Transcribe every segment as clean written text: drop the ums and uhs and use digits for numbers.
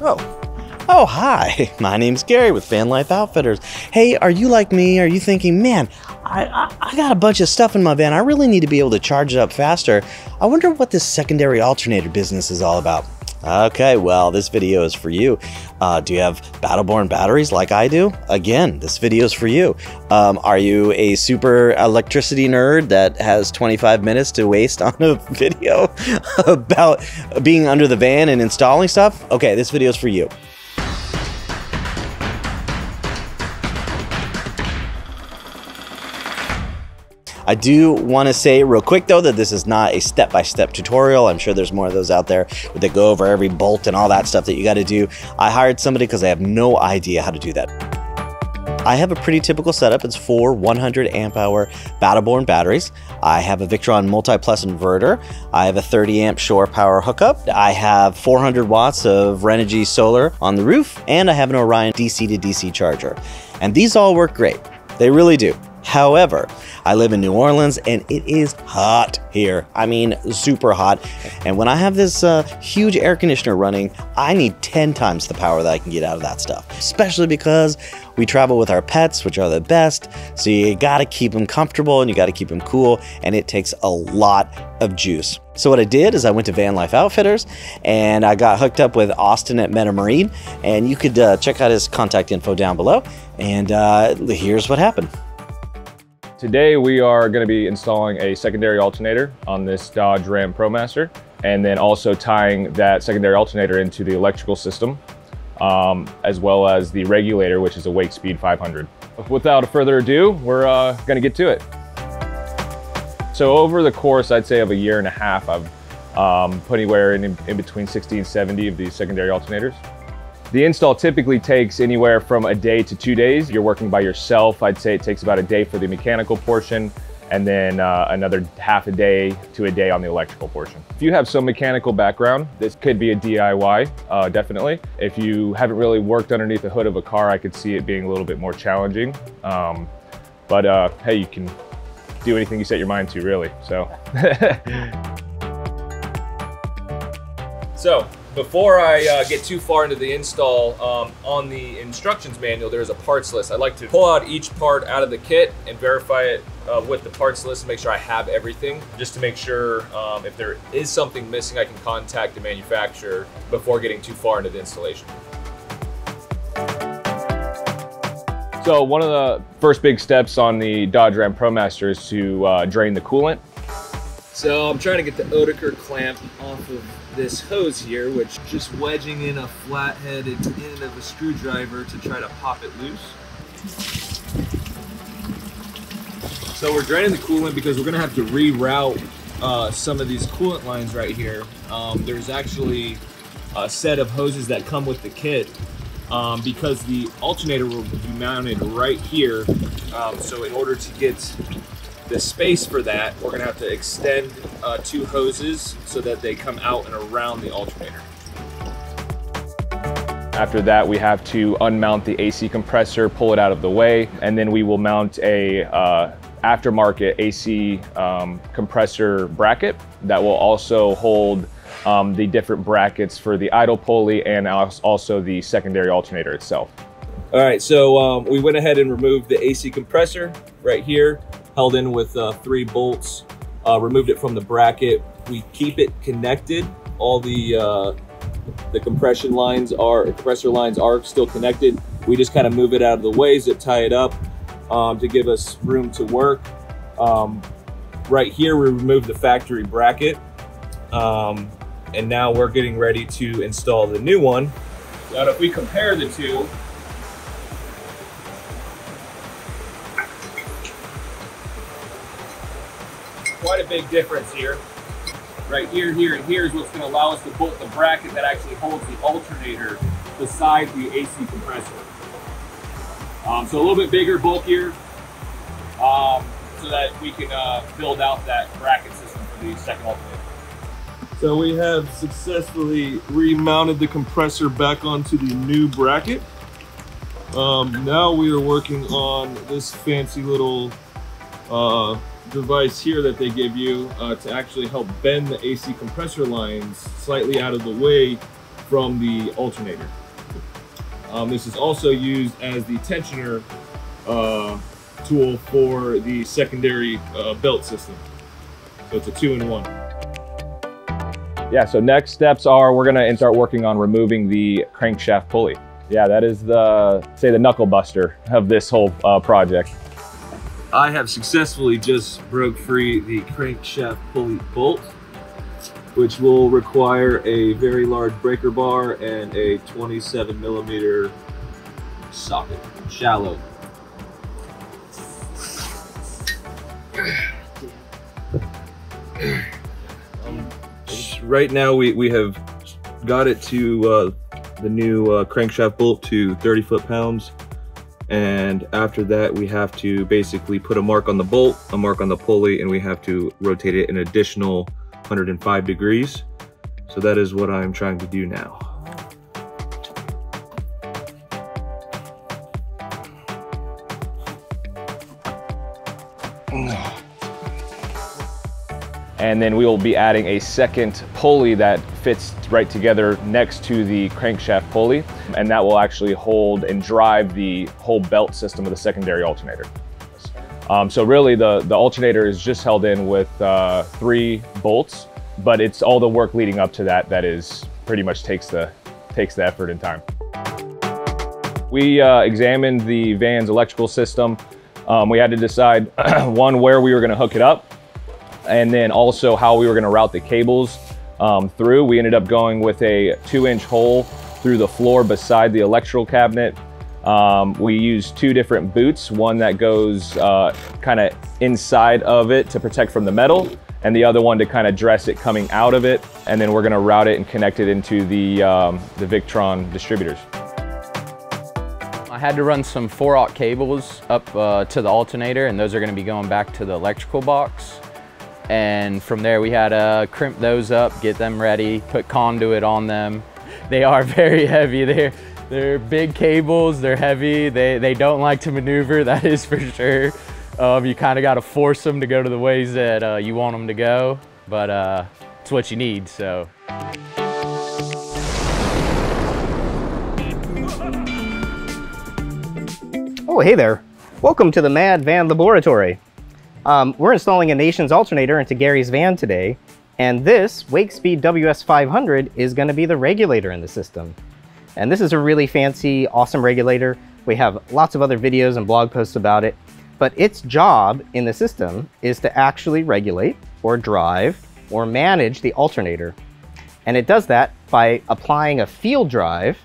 Oh, hi. My name's Gary with Vanlife Outfitters. Hey, are you like me? Are you thinking, man, I got a bunch of stuff in my van. I really need to be able to charge it up faster. I wonder what this secondary alternator business is all about. Okay, well, this video is for you. Do you have Battleborn batteries like I do? Again, this video is for you. Are you a super electricity nerd that has 25 minutes to waste on a video about being under the van and installing stuff? Okay, this video is for you. I do want to say real quick though that this is not a step-by-step tutorial. I'm sure there's more of those out there that go over every bolt and all that stuff that you got to do. I hired somebody because I have no idea how to do that. I have a pretty typical setup. It's 4 100 amp hour Battleborn batteries. I have a Victron multi-plus inverter. I have a 30 amp shore power hookup. I have 400 watts of Renogy solar on the roof, and I have an Orion DC to DC charger. And these all work great. They really do. However, I live in New Orleans and it is hot here. I mean, super hot. And when I have this huge air conditioner running, I need 10 times the power that I can get out of that stuff, especially because we travel with our pets, which are the best. So you gotta keep them comfortable and you gotta keep them cool, and it takes a lot of juice. So what I did is I went to Vanlife Outfitters and I got hooked up with Austin at Metamarine, and you could check out his contact info down below. And here's what happened. Today we are going to be installing a secondary alternator on this Dodge Ram Promaster, and then also tying that secondary alternator into the electrical system, as well as the regulator, which is a Wakespeed 500. Without further ado, we're going to get to it. So over the course, I'd say, of a year and a half, I've put anywhere in between 60 and 70 of these secondary alternators. The install typically takes anywhere from a day to 2 days. You're working by yourself. I'd say it takes about a day for the mechanical portion, and then another half a day to a day on the electrical portion. If you have some mechanical background, this could be a DIY, definitely. If you haven't really worked underneath the hood of a car, I could see it being a little bit more challenging. Hey, you can do anything you set your mind to, really, so. So, before I get too far into the install, on the instructions manual, there's a parts list. I like to pull out each part out of the kit and verify it with the parts list and make sure I have everything, just to make sure if there is something missing, I can contact the manufacturer before getting too far into the installation. So one of the first big steps on the Dodge Ram Promaster is to drain the coolant. So I'm trying to get the Oetiker clamp off of this hose here, which just wedging in a flat-headed end of a screwdriver to try to pop it loose. So we're draining the coolant because we're gonna have to reroute some of these coolant lines right here. There's actually a set of hoses that come with the kit because the alternator will be mounted right here. So in order to get the space for that, we're gonna have to extend 2 hoses so that they come out and around the alternator. After that, we have to unmount the AC compressor, pull it out of the way, and then we will mount a aftermarket AC compressor bracket that will also hold the different brackets for the idle pulley and also the secondary alternator itself. All right, so we went ahead and removed the AC compressor right here, held in with 3 bolts, removed it from the bracket. We keep it connected. All the compressor lines are still connected. We just kind of move it out of the way, zip tie it up to give us room to work. Right here, we removed the factory bracket. And now we're getting ready to install the new one. Now, if we compare the two, quite a big difference here. Right here, here, and here is what's going to allow us to bolt the bracket that actually holds the alternator beside the AC compressor. So a little bit bigger, bulkier, so that we can build out that bracket system for the second alternator. So we have successfully remounted the compressor back onto the new bracket. Now we are working on this fancy little device here that they give you to actually help bend the AC compressor lines slightly out of the way from the alternator. This is also used as the tensioner tool for the secondary belt system. So it's a 2-in-1. Yeah, so next steps are we're gonna start working on removing the crankshaft pulley. Yeah, that is the knuckle buster of this whole project. I have successfully just broke free the crankshaft pulley bolt, which will require a very large breaker bar and a 27mm socket, shallow. Right now we have got it to the new crankshaft bolt to 30 foot-pounds, and after that we have to basically put a mark on the bolt, a mark on the pulley, and we have to rotate it an additional 105 degrees. So that is what I'm trying to do now. And then we will be adding a second pulley that fits right together next to the crankshaft pulley, and that will actually hold and drive the whole belt system of the secondary alternator. So really the alternator is just held in with 3 bolts, but it's all the work leading up to that is pretty much takes the effort and time. We examined the van's electrical system. We had to decide one, where we were going to hook it up, and then also how we were going to route the cables through. We ended up going with a 2-inch hole through the floor beside the electrical cabinet. We used 2 different boots, one that goes kind of inside of it to protect from the metal, and the other one to kind of dress it coming out of it. And then we're going to route it and connect it into the Victron distributors. I had to run some 4-aught cables up to the alternator, and those are going to be going back to the electrical box. And from there we had to crimp those up, get them ready, put conduit on them. They are very heavy. They're big cables, they're heavy, they don't like to maneuver, that is for sure. You kind of got to force them to go to the ways that you want them to go, but it's what you need, so. Oh, hey there. Welcome to the Mad Van Laboratory. We're installing a Nations alternator into Gary's van today, and this Wakespeed WS500 is going to be the regulator in the system. And this is a really fancy, awesome regulator. We have lots of other videos and blog posts about it, but its job in the system is to actually regulate or drive or manage the alternator. And it does that by applying a field drive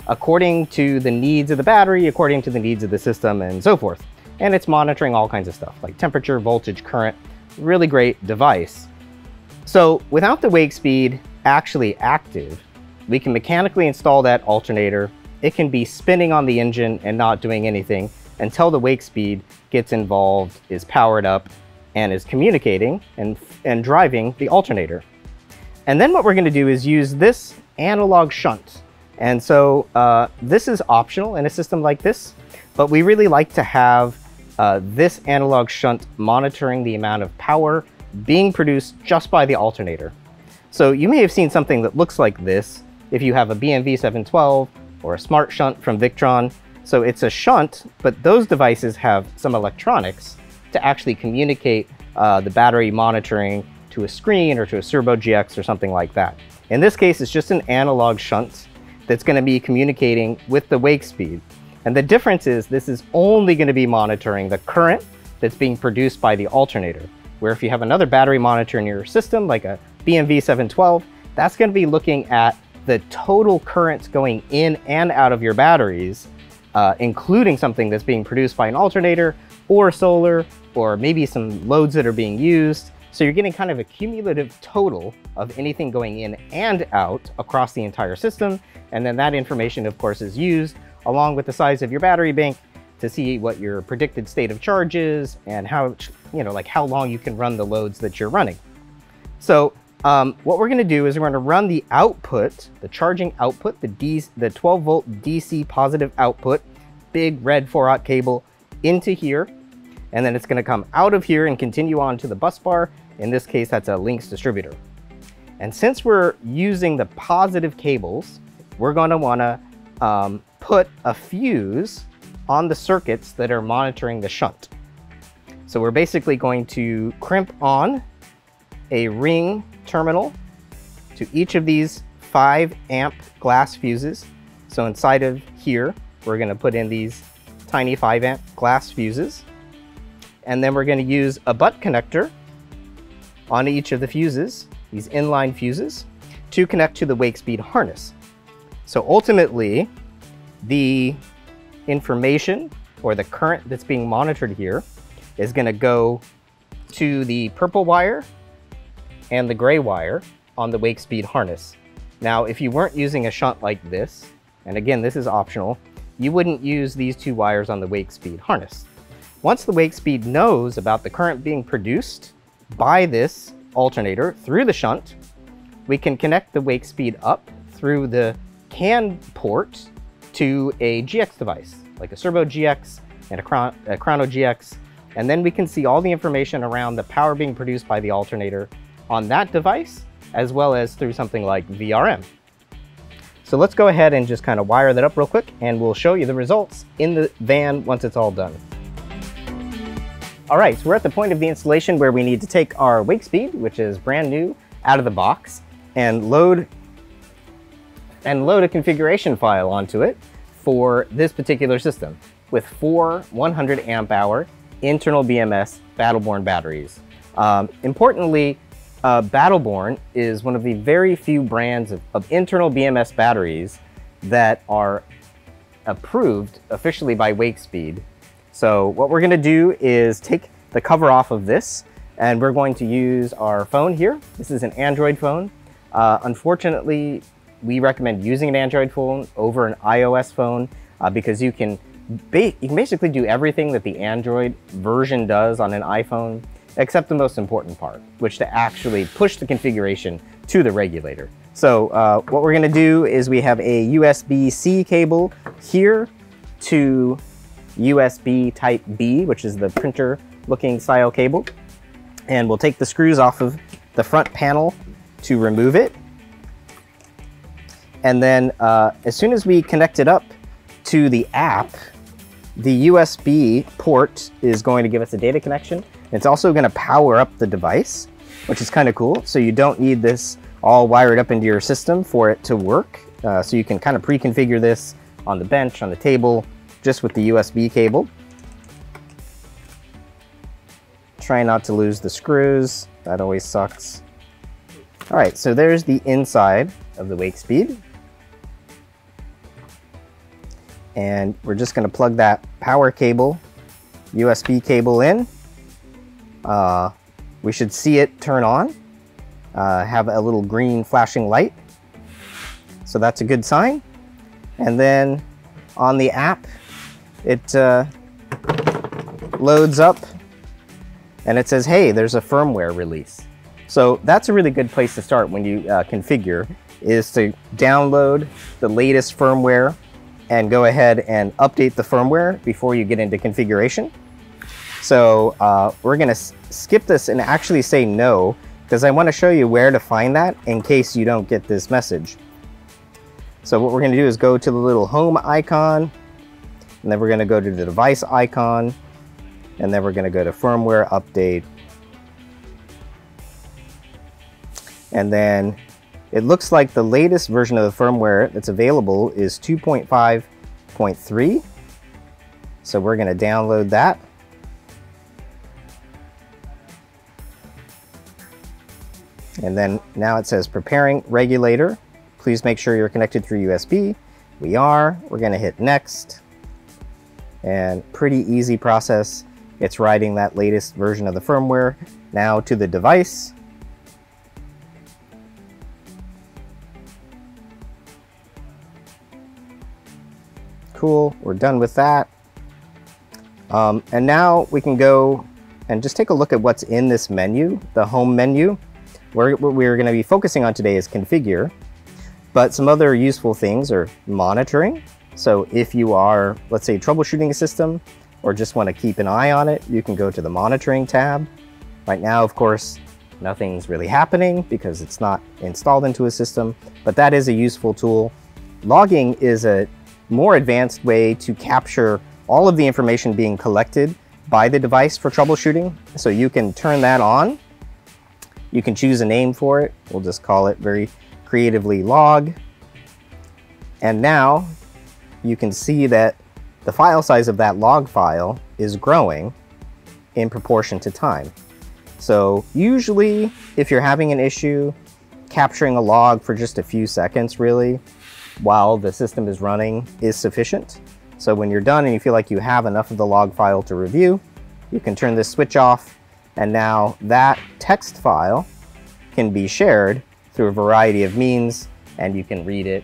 according to the needs of the battery, according to the needs of the system, and so forth. And it's monitoring all kinds of stuff like temperature, voltage, current. Really great device. So without the Wakespeed actually active, we can mechanically install that alternator. It can be spinning on the engine and not doing anything until the Wakespeed gets involved, is powered up, and is communicating and driving the alternator. And then what we're going to do is use this analog shunt. And so this is optional in a system like this, but we really like to have this analog shunt monitoring the amount of power being produced just by the alternator. So you may have seen something that looks like this if you have a BMV 712 or a smart shunt from Victron. So it's a shunt, but those devices have some electronics to actually communicate the battery monitoring to a screen or to a Servo GX or something like that. In this case, it's just an analog shunt that's going to be communicating with the Wakespeed. And the difference is this is only going to be monitoring the current that's being produced by the alternator. Where if you have another battery monitor in your system, like a BMV 712, that's going to be looking at the total currents going in and out of your batteries, including something that's being produced by an alternator or solar, or maybe some loads that are being used. So you're getting kind of a cumulative total of anything going in and out across the entire system. And then that information, of course, is used along with the size of your battery bank to see what your predicted state of charge is and how, like how long you can run the loads that you're running. So what we're going to do is we're going to run the output, the charging output, the 12 volt DC positive output, big red 4-aught cable into here. And then it's going to come out of here and continue on to the bus bar. In this case, that's a Lynx distributor. And since we're using the positive cables, we're going to want to put a fuse on the circuits that are monitoring the shunt. So we're basically going to crimp on a ring terminal to each of these 5 amp glass fuses. So inside of here, we're going to put in these tiny 5 amp glass fuses. And then we're going to use a butt connector on each of the fuses, these inline fuses, to connect to the Wakespeed harness. So ultimately, the information or the current that's being monitored here is going to go to the purple wire and the gray wire on the Wakespeed harness. Now, if you weren't using a shunt like this, and again, this is optional, you wouldn't use these 2 wires on the Wakespeed harness. Once the Wakespeed knows about the current being produced by this alternator through the shunt, we can connect the Wakespeed up through the CAN port to a GX device, like a Servo GX and a Chrono GX, and then we can see all the information around the power being produced by the alternator on that device, as well as through something like VRM. So let's go ahead and just kind of wire that up real quick, and we'll show you the results in the van once it's all done. All right, so we're at the point of the installation where we need to take our Wakespeed, which is brand new, out of the box, and load a configuration file onto it for this particular system with 4 100 amp hour internal BMS Battleborn batteries. Importantly, Battleborn is one of the very few brands of internal BMS batteries that are approved officially by Wakespeed. So what we're going to do is take the cover off of this, and we're going to use our phone here. This is an Android phone. Unfortunately, we recommend using an Android phone over an iOS phone because you can basically do everything that the Android version does on an iPhone, except the most important part, which to actually push the configuration to the regulator. So what we're going to do is we have a USB-C cable here to USB Type B, which is the printer looking style cable. And we'll take the screws off of the front panel to remove it. And then as soon as we connect it up to the app, the USB port is going to give us a data connection. It's also going to power up the device, which is kind of cool. So you don't need this all wired up into your system for it to work. So you can kind of pre-configure this on the bench, on the table, just with the USB cable. Try not to lose the screws. That always sucks. All right, so there's the inside of the Wakespeed. And we're just going to plug that power cable, USB cable in. We should see it turn on, have a little green flashing light. So that's a good sign. And then on the app, it loads up and it says, hey, there's a firmware release. So that's a really good place to start when you configure, is to download the latest firmware and go ahead and update the firmware before you get into configuration. So we're gonna skip this and actually say no, because I wanna show you where to find that in case you don't get this message. So what we're gonna do is go to the little home icon, and then we're gonna go to the device icon, and then we're gonna go to firmware update. And then it looks like the latest version of the firmware that's available is 2.5.3. So we're going to download that. And then now it says preparing regulator. Please make sure you're connected through USB. We are. We're going to hit next. And pretty easy process. It's writing that latest version of the firmware now to the device. Cool, we're done with that. And now we can go and just take a look at what's in this menu, the home menu. What we're going to be focusing on today is configure, but some other useful things are monitoring. So if you are, let's say, troubleshooting a system or just want to keep an eye on it, you can go to the monitoring tab. Right now, of course, nothing's really happening because it's not installed into a system, but that is a useful tool. Logging is a more advanced way to capture all of the information being collected by the device for troubleshooting. So you can turn that on. You can choose a name for it. We'll just call it very creatively log. And now you can see that the file size of that log file is growing in proportion to time. So usually if you're having an issue, capturing a log for just a few seconds really while the system is running is sufficient. So when you're done and you feel like you have enough of the log file to review, you can turn this switch off, and now that text file can be shared through a variety of means and you can read it.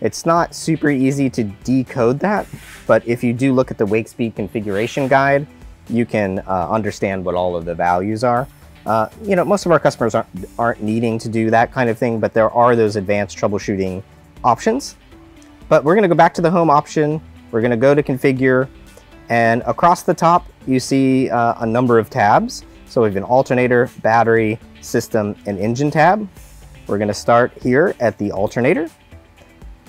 It's not super easy to decode that, but if you do look at the Wakespeed configuration guide, you can understand what all of the values are. You know, most of our customers aren't needing to do that kind of thing, but there are those advanced troubleshooting options. But we're gonna go back to the home option. We're gonna go to configure, and across the top, you see a number of tabs. So we have an alternator, battery, system, and engine tab. We're gonna start here at the alternator.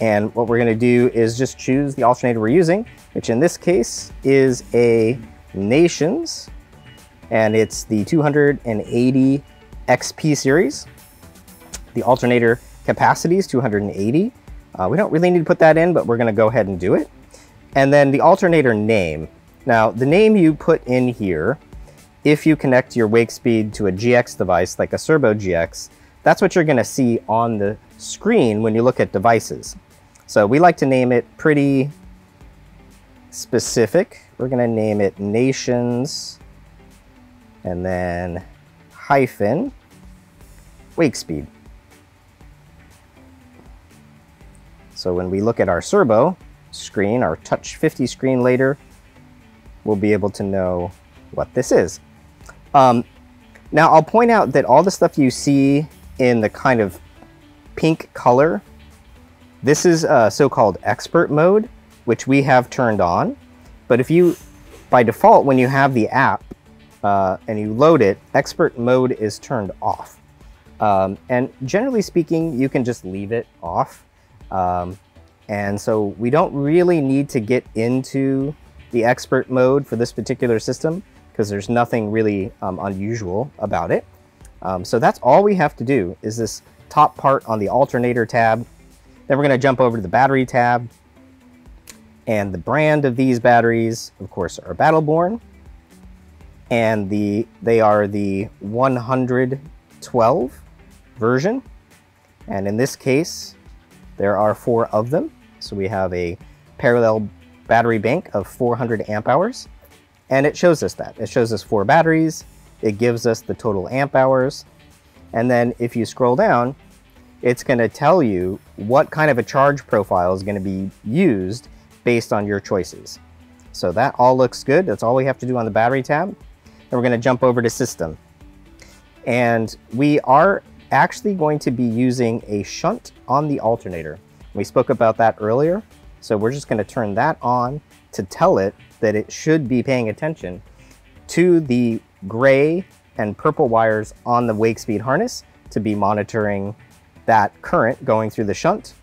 And what we're gonna do is just choose the alternator we're using, which in this case is a Nations, and it's the 280 XP series. The alternator capacity is 280. We don't really need to put that in, but we're gonna go ahead and do it. And then the alternator name. Now, the name you put in here, if you connect your Wakespeed to a GX device, like a Serbo GX, that's what you're gonna see on the screen when you look at devices. So we like to name it pretty specific. We're gonna name it Nations, and then hyphen Wakespeed. So when we look at our Serbo screen, our Touch 50 screen later, we'll be able to know what this is. Now I'll point out that all the stuff you see in the kind of pink color, this is so-called expert mode, which we have turned on. But if you, by default, when you have the app and you load it, expert mode is turned off. And generally speaking, you can just leave it off. And so we don't really need to get into the expert mode for this particular system because there's nothing really unusual about it. So that's all we have to do is this top part on the alternator tab. Then we're going to jump over to the battery tab. And the brand of these batteries, of course, are Battleborn. And they are the 112 version. And in this case, there are 4 of them. So we have a parallel battery bank of 400 amp hours. And it shows us that. It shows us 4 batteries. It gives us the total amp hours. And then if you scroll down, it's going to tell you what kind of a charge profile is going to be used based on your choices. So that all looks good. That's all we have to do on the battery tab. Then we're going to jump over to system. And we are actually going to be using a shunt on the alternator. We spoke about that earlier. So we're just going to turn that on to tell it that it should be paying attention to the gray and purple wires on the Wakespeed harness to be monitoring that current going through the shunt.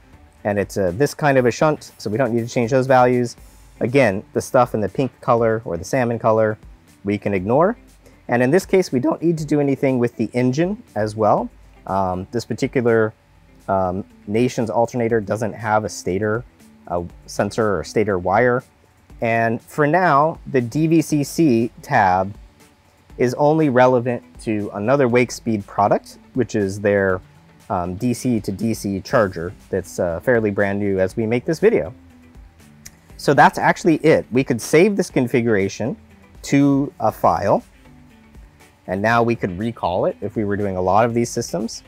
And it's this kind of a shunt, so we don't need to change those values. Again, the stuff in the pink color or the salmon color, we can ignore. And in this case, we don't need to do anything with the engine as well. This particular Nations alternator doesn't have a stator sensor or stator wire. And for now, the DVCC tab is only relevant to another Wakespeed product, which is their DC to DC charger that's fairly brand new as we make this video. So that's actually it. We could save this configuration to a file, and now we could recall it if we were doing a lot of these systems.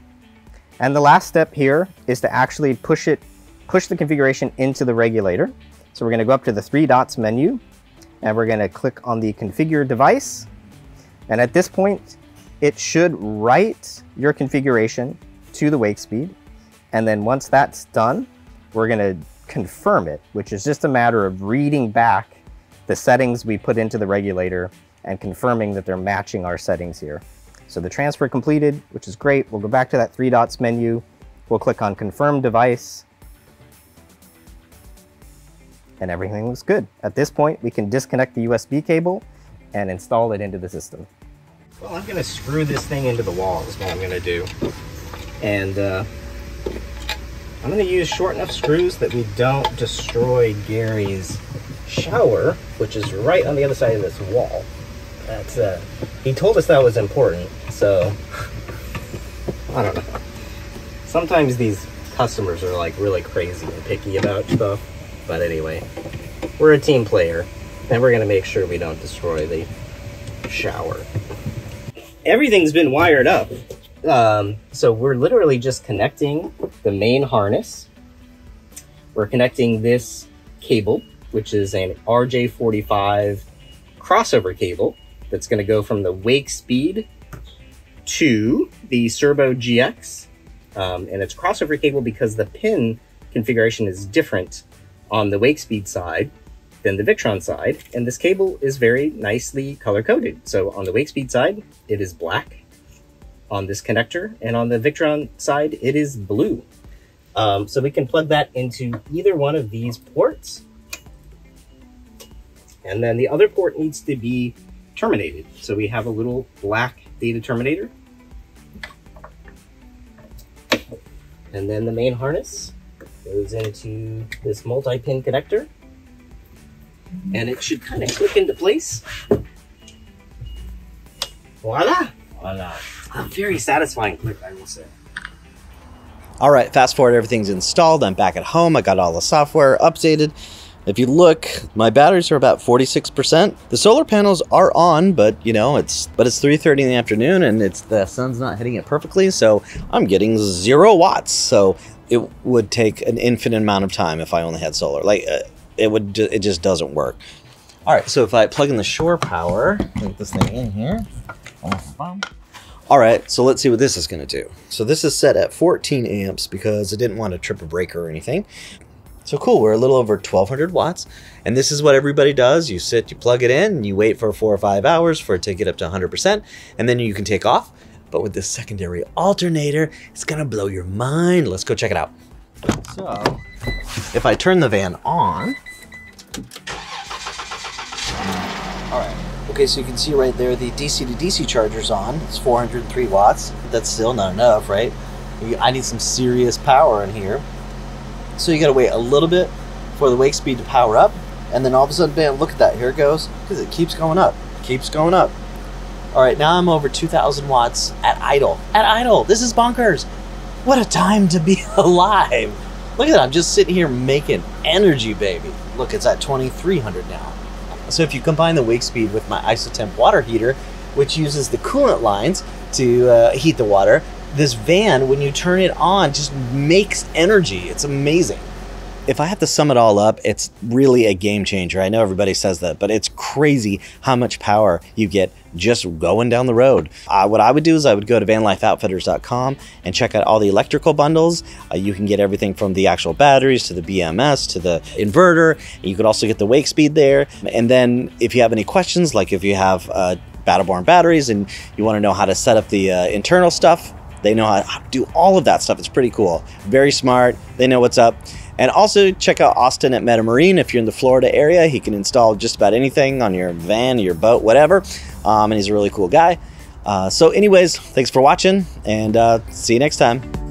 And the last step here is to actually push the configuration into the regulator. So we're going to go up to the 3 dots menu, and we're going to click on the configure device. And at this point, it should write your configuration to the Wakespeed. And then once that's done, we're going to confirm it, which is just a matter of reading back the settings we put into the regulator and confirming that they're matching our settings here. So the transfer completed, which is great. We'll go back to that 3 dots menu. We'll click on confirm device. And everything looks good. At this point, we can disconnect the USB cable and install it into the system. Well, I'm going to screw this thing into the wall is what I'm going to do. And I'm going to use short enough screws that we don't destroy Gary's shower, which is right on the other side of this wall. That's he told us that was important, so I don't know. Sometimes these customers are like really crazy and picky about stuff, but anyway, we're a team player and we're gonna make sure we don't destroy the shower. Everything's been wired up, so we're literally just connecting the main harness. We're connecting this cable, which is an RJ45 crossover cable that's going to go from the Wakespeed to the Servo GX. And it's crossover cable because the pin configuration is different on the Wakespeed side than the Victron side. And this cable is very nicely color-coded. So on the Wakespeed side, it is black on this connector. And on the Victron side, it is blue. So we can plug that into either one of these ports. And then the other port needs to be terminated. So we have a little black data terminator. And then the main harness goes into this multi-pin connector. And it should kind of click into place. Voila! Voila. A very satisfying click, I will say. All right, fast forward, everything's installed. I'm back at home. I got all the software updated. If you look, my batteries are about 46%. The solar panels are on, but you know, it's 3:30 in the afternoon and the sun's not hitting it perfectly, so I'm getting 0 watts. So it would take an infinite amount of time if I only had solar. Like it just doesn't work. All right, so if I plug in the shore power, plug this thing in here. All right, so let's see what this is going to do. So this is set at 14 amps because I didn't want to trip a breaker or anything. So cool, we're a little over 1200 watts, and this is what everybody does. You sit, you plug it in, and you wait for 4 or 5 hours for it to get up to 100%, and then you can take off. But with this secondary alternator, it's gonna blow your mind. Let's go check it out. So, if I turn the van on, all right. Okay, so you can see right there the DC to DC charger's on. It's 403 watts. That's still not enough, right? I need some serious power in here. So you gotta wait a little bit for the Wakespeed to power up, and then all of a sudden, bam, look at that, here it goes, because it keeps going up, keeps going up. All right, now I'm over 2,000 watts at idle. At idle, this is bonkers. What a time to be alive. Look at that, I'm just sitting here making energy, baby. Look, it's at 2,300 now. So if you combine the Wakespeed with my isotemp water heater, which uses the coolant lines to heat the water, this van, when you turn it on, just makes energy. It's amazing. If I have to sum it all up, it's really a game changer. I know everybody says that, but it's crazy how much power you get just going down the road. What I would do is I would go to vanlifeoutfitters.com and check out all the electrical bundles. You can get everything from the actual batteries to the BMS to the inverter. You could also get the Wakespeed there. And then if you have any questions, like if you have Battleborn batteries and you want to know how to set up the internal stuff, they know how to do all of that stuff. It's pretty cool. Very smart. They know what's up. And also check out Austin at MetaMarine. If you're in the Florida area, he can install just about anything on your van, your boat, whatever. And he's a really cool guy. So anyways, thanks for watching, and see you next time.